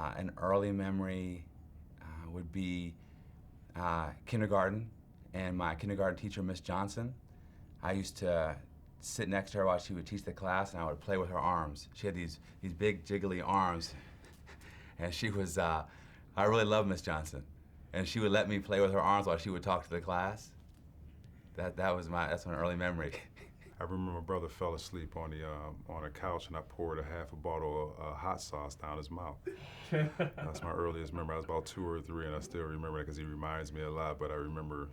An early memory would be kindergarten, and my kindergarten teacher, Miss Johnson. I used to sit next to her while she would teach the class, and I would play with her arms. She had these big jiggly arms, and she was, I really loved Miss Johnson. And she would let me play with her arms while she would talk to the class. That's my early memory. I remember my brother fell asleep on a couch, and I poured a half a bottle of hot sauce down his mouth. That's my earliest memory. I was about 2 or 3, and I still remember it because he reminds me a lot. But I remember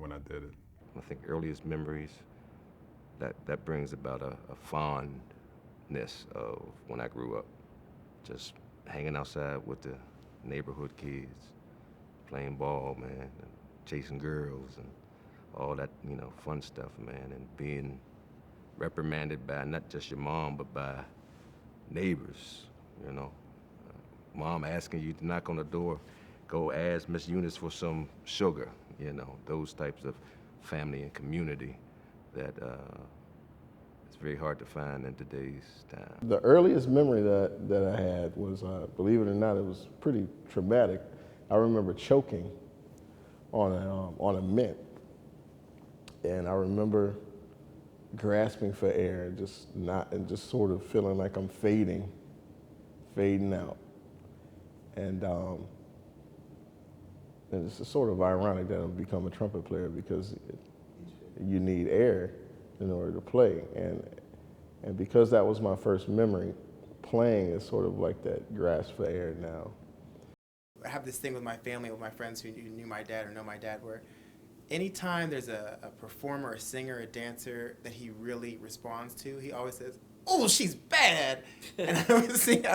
when I did it. I think earliest memories that brings about a fondness of when I grew up, just hanging outside with the neighborhood kids, playing ball, man, and chasing girls and all that, fun stuff, man, and being reprimanded by not just your mom, but by neighbors, Mom asking you to knock on the door, go ask Miss Eunice for some sugar, those types of family and community that it's very hard to find in today's time. The earliest memory that I had was, believe it or not, it was pretty traumatic. I remember choking on a mint. And I remember grasping for air, and just sort of feeling like I'm fading out. And it's sort of ironic that I've become a trumpet player because you need air in order to play. And because that was my first memory, playing is sort of like that grasp for air now. I have this thing with my family, with my friends who knew my dad or know my dad, where anytime there's a performer, a singer, a dancer that he really responds to, he always says, "Oh, she's bad." And I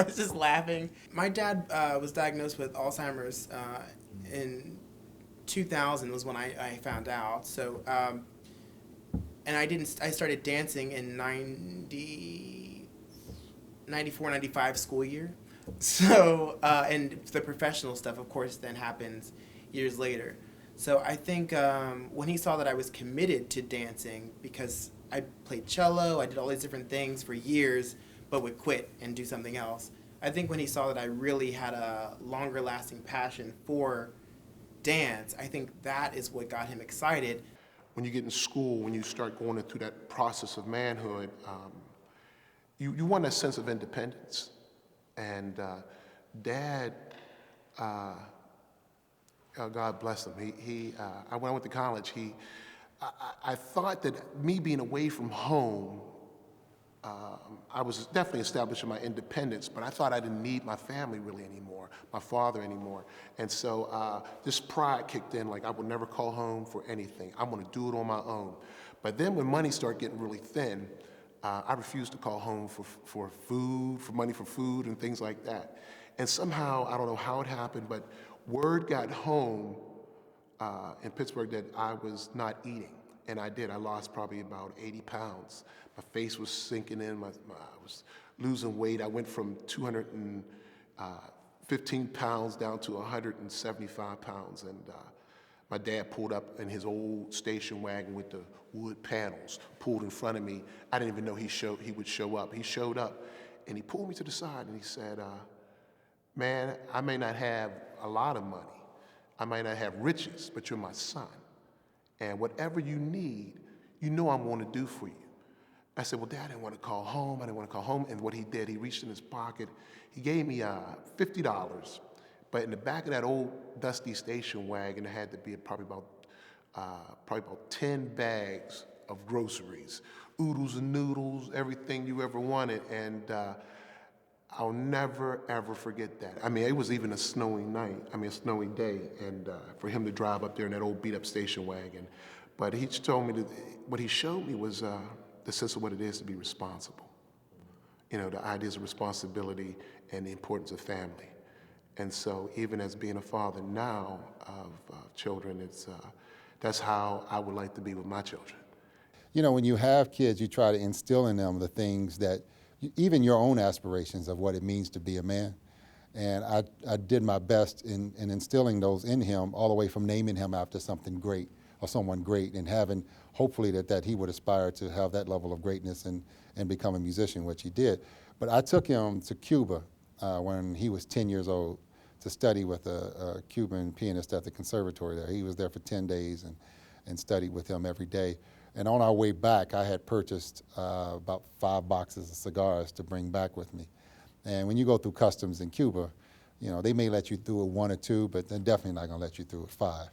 was just laughing. My dad was diagnosed with Alzheimer's in 2000 was when I found out. So, and I started dancing in 94, 95 school year. So, and the professional stuff, of course, then happens years later. So I think when he saw that I was committed to dancing, because I played cello, I did all these different things for years, but would quit and do something else. I think when he saw that I really had a longer lasting passion for dance, I think that is what got him excited. When you get in school, when you start going through that process of manhood, you want a sense of independence. And Dad, God bless him. When I went to college, I thought that me being away from home, I was definitely establishing my independence, but I thought I didn't need my family really anymore, my father anymore. And so this pride kicked in, like I would never call home for anything. I'm gonna do it on my own. But then when money started getting really thin, I refused to call home for food, for money for food and things like that. And somehow, I don't know how it happened, but word got home in Pittsburgh that I was not eating. And I did. I lost probably about 80 pounds. My face was sinking in. I was losing weight. I went from 215 pounds down to 175 pounds. And my dad pulled up in his old station wagon with the wood panels, pulled in front of me. I didn't even know he would show up. He showed up, and he pulled me to the side, and he said, "Man, I may not have a lot of money. I might not have riches, but you're my son. And whatever you need, I'm going to do for you." I said, "Well, Dad, I didn't want to call home. And what he did, he reached in his pocket. He gave me $50. But in the back of that old dusty station wagon, there had to be probably about 10 bags of groceries, oodles and noodles, everything you ever wanted. And I'll never, ever forget that. I mean, it was even a snowy day, and for him to drive up there in that old beat-up station wagon. But he told me what he showed me was the sense of what it is to be responsible. The ideas of responsibility and the importance of family. And so even as being a father now of children, that's how I would like to be with my children. When you have kids, you try to instill in them the things that, even your own aspirations of what it means to be a man. And I did my best in instilling those in him, all the way from naming him after something great or someone great, and having hopefully that he would aspire to have that level of greatness and become a musician, which he did. But I took him to Cuba when he was 10 years old to study with a Cuban pianist at the conservatory there. He was there for 10 days and studied with him every day. And on our way back, I had purchased about 5 boxes of cigars to bring back with me. And when you go through customs in Cuba, you know, they may let you through with 1 or 2, but they're definitely not going to let you through with 5.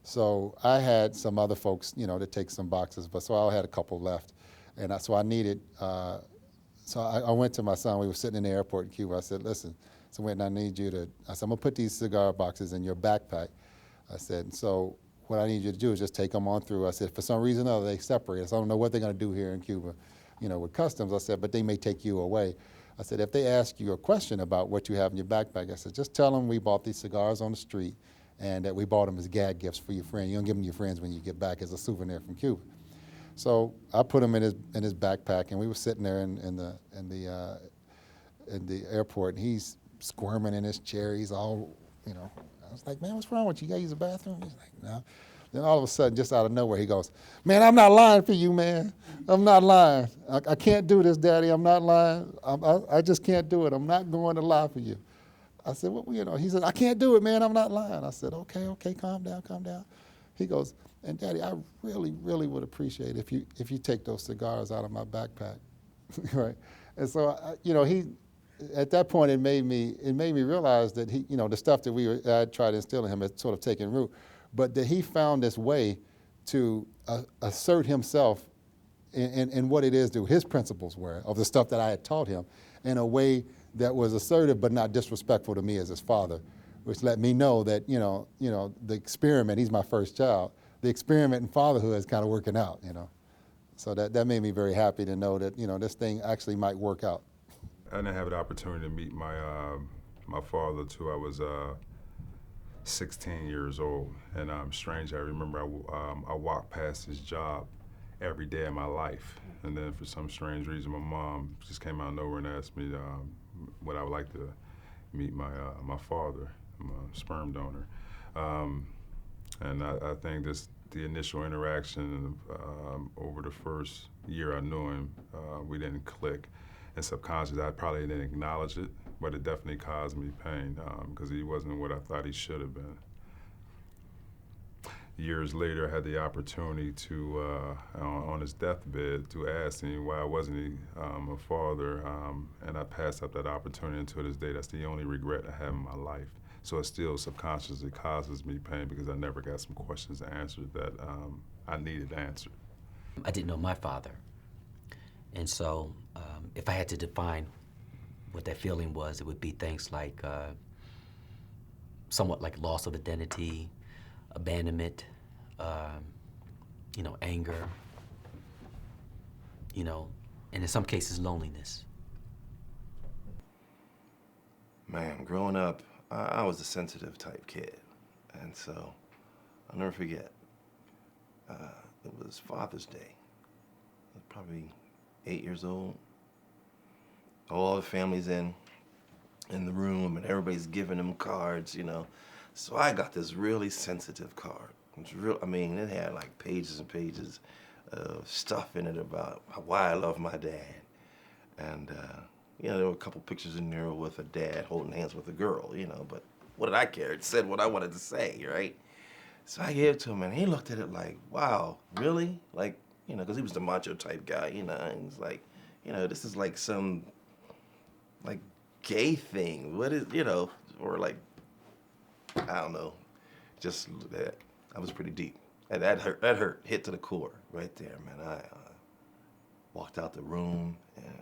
So I had some other folks, you know, to take some boxes, but so I had a couple left. And so I needed, so I went to my son. We were sitting in the airport in Cuba. I said, listen, so when I need you to, I said, I'm going to put these cigar boxes in your backpack. I said, and so what I need you to do is just take them on through. I said, for some reason or other, they separate us. I don't know what they're going to do here in Cuba, you know, with customs. I said, but they may take you away. I said, if they ask you a question about what you have in your backpack, I said, just tell them we bought these cigars on the street and that we bought them as gag gifts for your friend. You don't give them to your friends when you get back as a souvenir from Cuba. So I put him in his backpack, and we were sitting there in the airport, and he's squirming in his chair. He's all, you know. I was like, man, what's wrong with you? You gotta use the bathroom? He's like, no. Then all of a sudden, just out of nowhere, he goes, man, I'm not lying for you, man. I'm not lying. I can't do this, Daddy. I'm not lying. I just can't do it. I'm not going to lie for you. I said, well, you know, he said, I can't do it, man. I'm not lying. I said, okay, calm down. He goes, and Daddy, I really, really would appreciate if you take those cigars out of my backpack, right? And so, you know, at that point, it made me realize that he, you know, the stuff that I tried to instill in him had sort of taken root, but that he found this way to assert himself in what it is that his principles were of the stuff that I had taught him in a way that was assertive but not disrespectful to me as his father, which let me know that, you know, the experiment, he's my first child, the experiment in fatherhood is kind of working out, you know. So that made me very happy to know that, you know, this thing actually might work out. I didn't have the opportunity to meet my my father till I was 16 years old, and strange. I remember I walked past his job every day of my life, and then for some strange reason, my mom just came out of nowhere and asked me would I would like to meet my my father, my sperm donor, and I think the initial interaction over the first year I knew him, we didn't click. And subconsciously, I probably didn't acknowledge it, but it definitely caused me pain because he wasn't what I thought he should have been. Years later, I had the opportunity to, on his deathbed, to ask him why wasn't he a father, and I passed up that opportunity until this day. That's the only regret I have in my life. So it still subconsciously causes me pain because I never got some questions answered that I needed answered. I didn't know my father. And so if I had to define what that feeling was, it would be things like somewhat like loss of identity, abandonment, you know, anger, you know, and in some cases, loneliness. Man, growing up, I was a sensitive type kid. And so I'll never forget, it was Father's Day. I was probably 8 years old. All the family's in the room, and everybody's giving them cards, you know. So I got this really sensitive card. It was real. I mean, it had like pages and pages of stuff in it about why I love my dad, and you know, there were a couple pictures in there with a dad holding hands with a girl, you know. But what did I care? It said what I wanted to say, right? So I gave it to him, and he looked at it like, "Wow, really?" Like, you know, because he was the macho type guy, you know. And he's like, you know, this is like some like gay thing. What is, you know, or like, I don't know. Just that was pretty deep. And that hurt, hit to the core right there, man. I walked out the room, and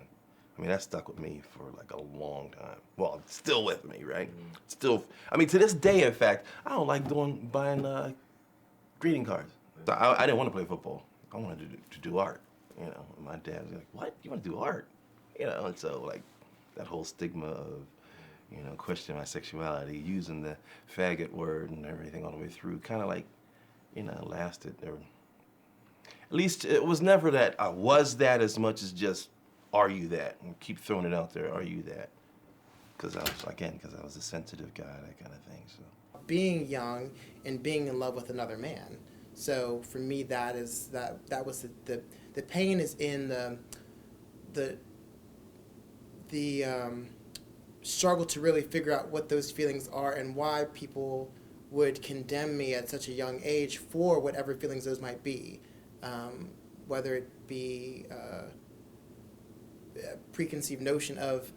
I mean, that stuck with me for like a long time. Well, it's still with me, right? Still, I mean, to this day, in fact, I don't like buying greeting cards. So I didn't want to play football. I wanted to do art, you know. And my dad was like, what? You want to do art? You know, and so like that whole stigma of, you know, questioning my sexuality, using the faggot word and everything all the way through, kind of like, you know, lasted. Or at least it was never that I was that as much as just, are you that? And keep throwing it out there, are you that? Because I was a sensitive guy, that kind of thing. So being young and being in love with another man. So for me, that was the pain is in the struggle to really figure out what those feelings are and why people would condemn me at such a young age for whatever feelings those might be, whether it be a preconceived notion of,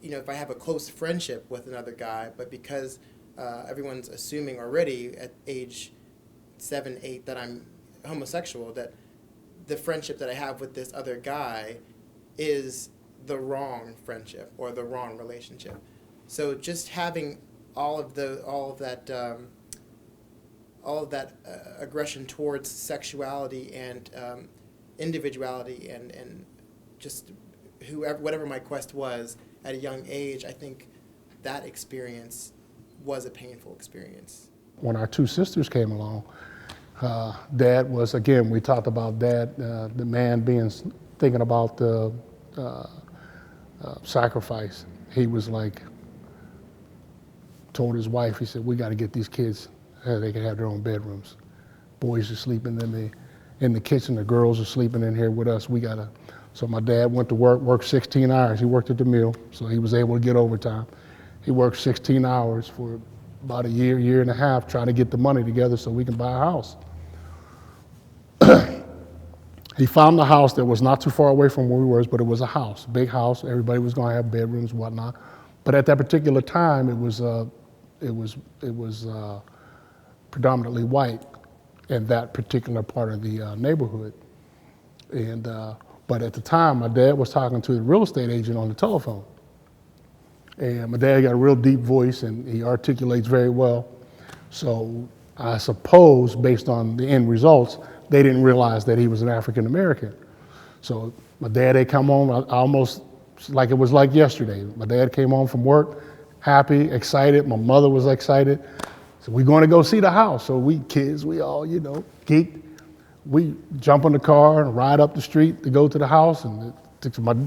if I have a close friendship with another guy, but because everyone's assuming already at age 7, 8 that I'm homosexual, that the friendship that I have with this other guy is the wrong friendship or the wrong relationship. So just having all of that aggression towards sexuality and individuality and just whatever my quest was at a young age, I think that experience was a painful experience. When our two sisters came along, Dad was, again, we talked about Dad, the man thinking about the sacrifice. He was like, told his wife, he said, we got to get these kids, they can have their own bedrooms. Boys are sleeping in the kitchen, the girls are sleeping in here with us. So my dad went to worked 16 hours. He worked at the mill, so he was able to get overtime. He worked 16 hours for about a year and a half, trying to get the money together so we can buy a house. He found a house that was not too far away from where we were, but it was a house, big house. Everybody was going to have bedrooms, whatnot. But at that particular time, it was predominantly white in that particular part of the neighborhood. And but at the time, my dad was talking to the real estate agent on the telephone. And my dad got a real deep voice, and he articulates very well. So I suppose, based on the end results, they didn't realize that he was an African American. So my dad had come home almost like it was like yesterday. My dad came home from work, happy, excited. My mother was excited. So we're going to go see the house. So we kids, we all, geeked. We jump in the car and ride up the street to go to the house. And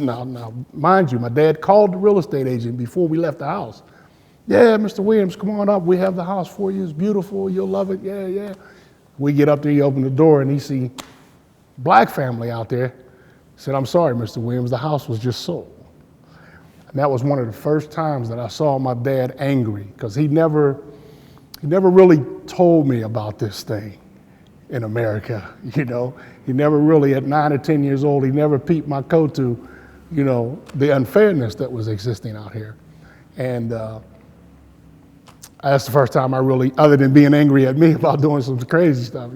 now, mind you, my dad called the real estate agent before we left the house. Yeah, Mr. Williams, come on up. We have the house for you. It's beautiful. You'll love it. Yeah. We get up there, he opened the door, and he see black family out there. He said, I'm sorry, Mr. Williams, the house was just sold. And that was one of the first times that I saw my dad angry, because he never really told me about this thing in America, He never really, at 9 or 10 years old, he never peeped my coat to, the unfairness that was existing out here. And that's the first time I really, other than being angry at me about doing some crazy stuff,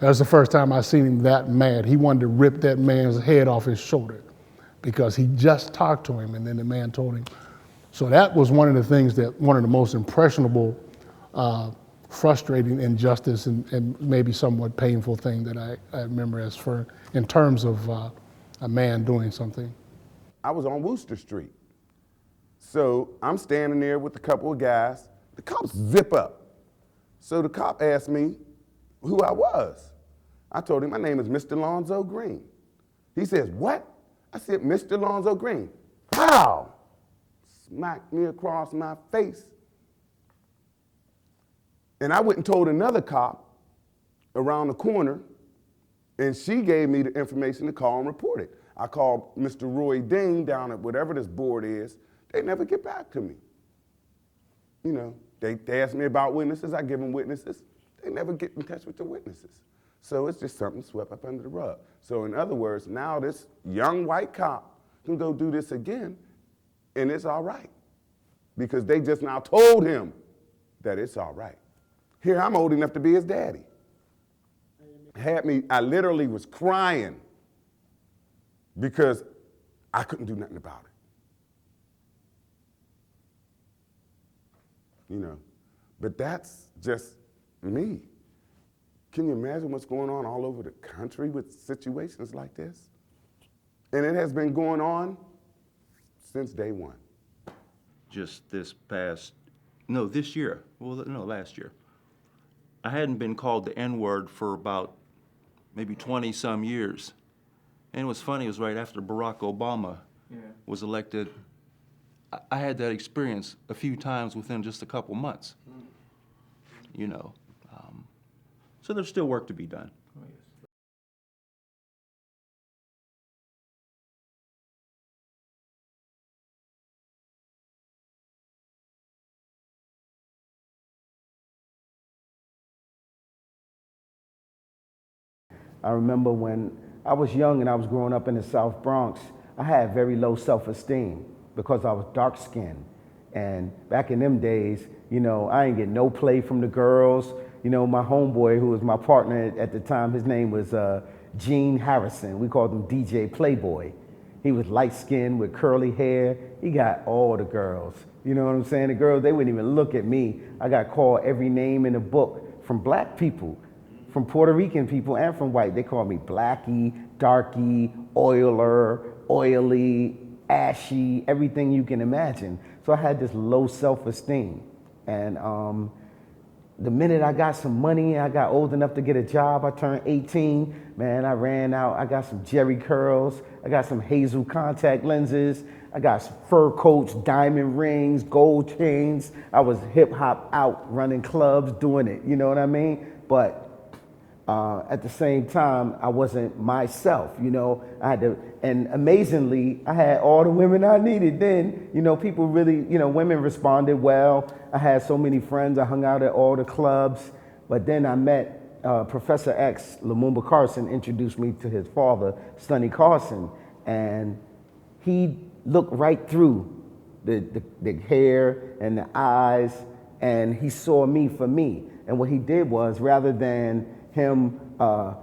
that's the first time I seen him that mad. He wanted to rip that man's head off his shoulder because he just talked to him and then the man told him. So that was one of the things one of the most impressionable, frustrating injustice and maybe somewhat painful thing that I remember in terms of a man doing something. I was on Wooster Street. So I'm standing there with a couple of guys. The cops zip up. So the cop asked me who I was. I told him my name is Mr. Lonzo Green. He says, what? I said, Mr. Lonzo Green. Pow! Smacked me across my face. And I went and told another cop around the corner, and she gave me the information to call and report it. I called Mr. Roy Dean down at whatever this board is. They never get back to me. They ask me about witnesses, I give them witnesses. They never get in touch with the witnesses. So it's just something swept up under the rug. So in other words, now this young white cop can go do this again, and it's all right. Because they just now told him that it's all right. Here, I'm old enough to be his daddy. I literally was crying because I couldn't do nothing about it. But that's just me. Can you imagine what's going on all over the country with situations like this? And it has been going on since day one. Just this year, last year. I hadn't been called the N-word for about maybe 20-some years. And it was funny, it was right after Barack Obama was elected. I had that experience a few times within just a couple months. So there's still work to be done. I remember when I was young and I was growing up in the South Bronx, I had very low self-esteem because I was dark-skinned. And back in them days, you know, I didn't get no play from the girls. You know, my homeboy, who was my partner at the time, his name was Gene Harrison. We called him DJ Playboy. He was light-skinned with curly hair. He got all the girls. You know what I'm saying? The girls, they wouldn't even look at me. I got called every name in the book from black people, from Puerto Rican people, and from white. They called me Blackie, Darky, Oiler, Oily, Ashy, everything you can imagine. So I had this low self-esteem. And the minute I got some money, I got old enough to get a job, I turned 18, man, I ran out. I got some Jerry curls. I got some Hazel contact lenses. I got some fur coats, diamond rings, gold chains. I was hip hop out, running clubs, doing it, you know what I mean? But at the same time, I wasn't myself, you know. I had to, and amazingly, I had all the women I needed then. You know, people really, you know, women responded well. I had so many friends. I hung out at all the clubs. But then I met Professor X, Lumumba Carson, introduced me to his father, Sonny Carson, and he looked right through the hair and the eyes, and he saw me for me. And what he did was, rather than him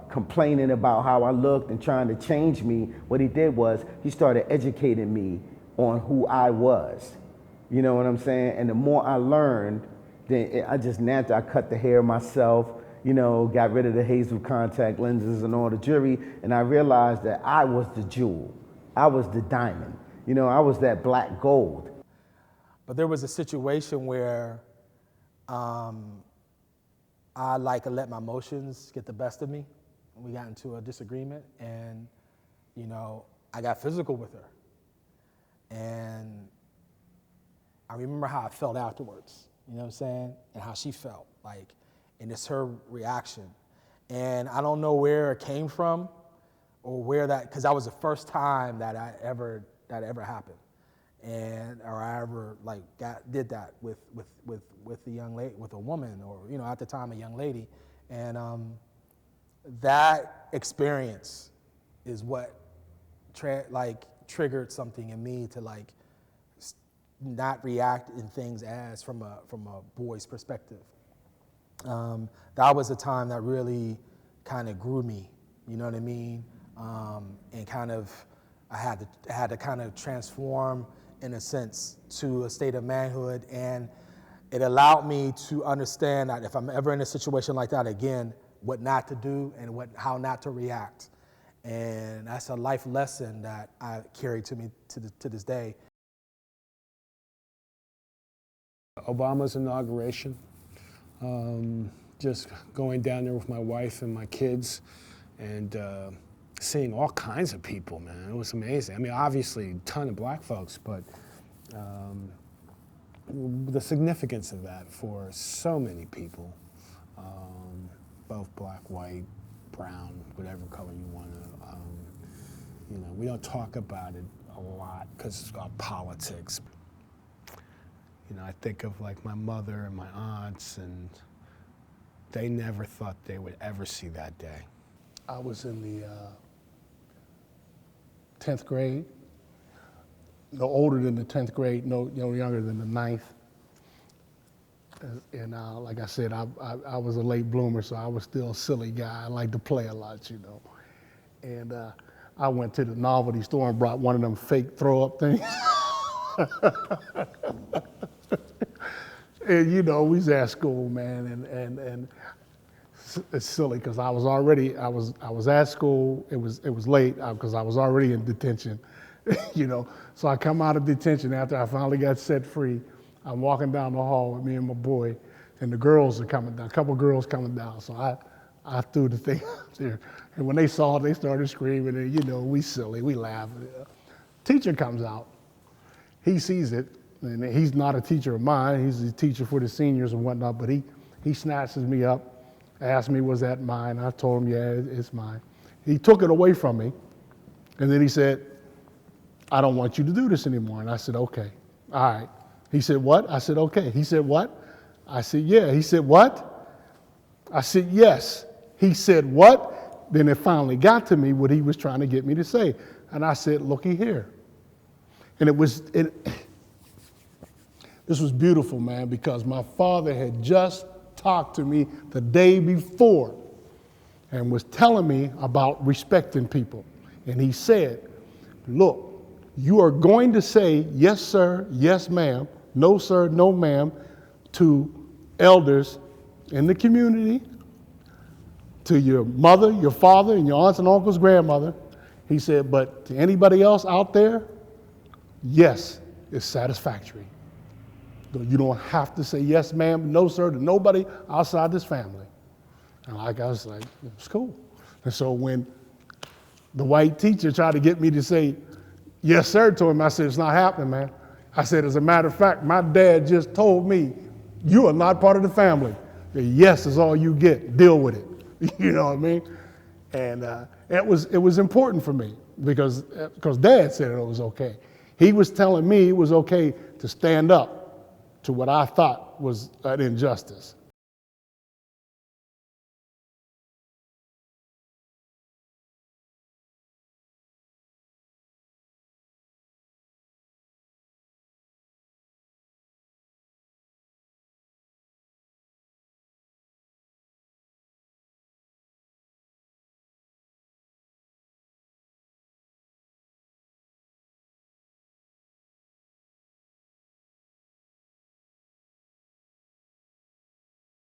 complaining about how I looked and trying to change me, what he did was he started educating me on who I was. You know what I'm saying? And the more I learned, then I just naturally, I cut the hair myself, you know, got rid of the Hazel contact lenses and all the jewelry, and I realized that I was the jewel. I was the diamond. You know, I was that black gold. But there was a situation where I let my emotions get the best of me. We got into a disagreement, and, you know, I got physical with her. And I remember how I felt afterwards, you know what I'm saying? And how she felt, like, and it's her reaction. And I don't know where it came from or where that, because that was the first time that ever happened. And, or I ever did that with the young lady, with a woman, or, you know, at the time a young lady. And that experience is what triggered something in me to not react in things as from a boy's perspective. That was a time that really kind of grew me, you know what I mean? And kind of, I had to kind of transform, in a sense, to a state of manhood, and it allowed me to understand that if I'm ever in a situation like that again, what not to do and how not to react. And that's a life lesson that I carry to me to this day. Obama's inauguration, just going down there with my wife and my kids, and seeing all kinds of people, man. It was amazing. I mean, obviously, a ton of black folks, but the significance of that for so many people, both black, white, brown, whatever color you want to, you know, we don't talk about it a lot because of politics. You know, I think of like my mother and my aunts, and they never thought they would ever see that day. I was in the 10th grade, no older than the 10th grade, no younger than the 9th. And like I said, I was a late bloomer, so I was still a silly guy. I liked to play a lot, you know. And I went to the novelty store and brought one of them fake throw-up things. And you know, we was at school, man, and it's silly because I was at school. It was late because I was already in detention, you know. So I come out of detention after I finally got set free. I'm walking down the hall with me and my boy, and the girls are coming down. A couple of girls coming down. So I threw the thing out there, and when they saw it, they started screaming. And you know, we silly, we laugh. Teacher comes out. He sees it, and he's not a teacher of mine. He's a teacher for the seniors and whatnot. But he snatches me up, asked me, "Was that mine?" I told him, "Yeah, it's mine." He took it away from me, and then he said, "I don't want you to do this anymore." And I said, "Okay, all right." He said, "What?" I said, "Okay." He said, "What?" I said, "Yeah." He said, "What?" I said, "Yes." He said, "What?" then it finally got to me what he was trying to get me to say. And I said, looky here. And this was beautiful, man, because my father had just talked to me the day before and was telling me about respecting people. And he said, look, you are going to say yes, sir, yes, ma'am, no, sir, no, ma'am, to elders in the community, to your mother, your father, and your aunts and uncles, grandmother. He said, but to anybody else out there, yes, it's satisfactory. You don't have to say yes, ma'am, no, sir, to nobody outside this family. And I was like, it's cool. And so when the white teacher tried to get me to say yes, sir, to him, I said, it's not happening, man. I said, as a matter of fact, my dad just told me, you are not part of the family. The yes is all you get. Deal with it. You know what I mean? And it was important for me because Dad said it was okay. He was telling me it was okay to stand up to what I thought was an injustice.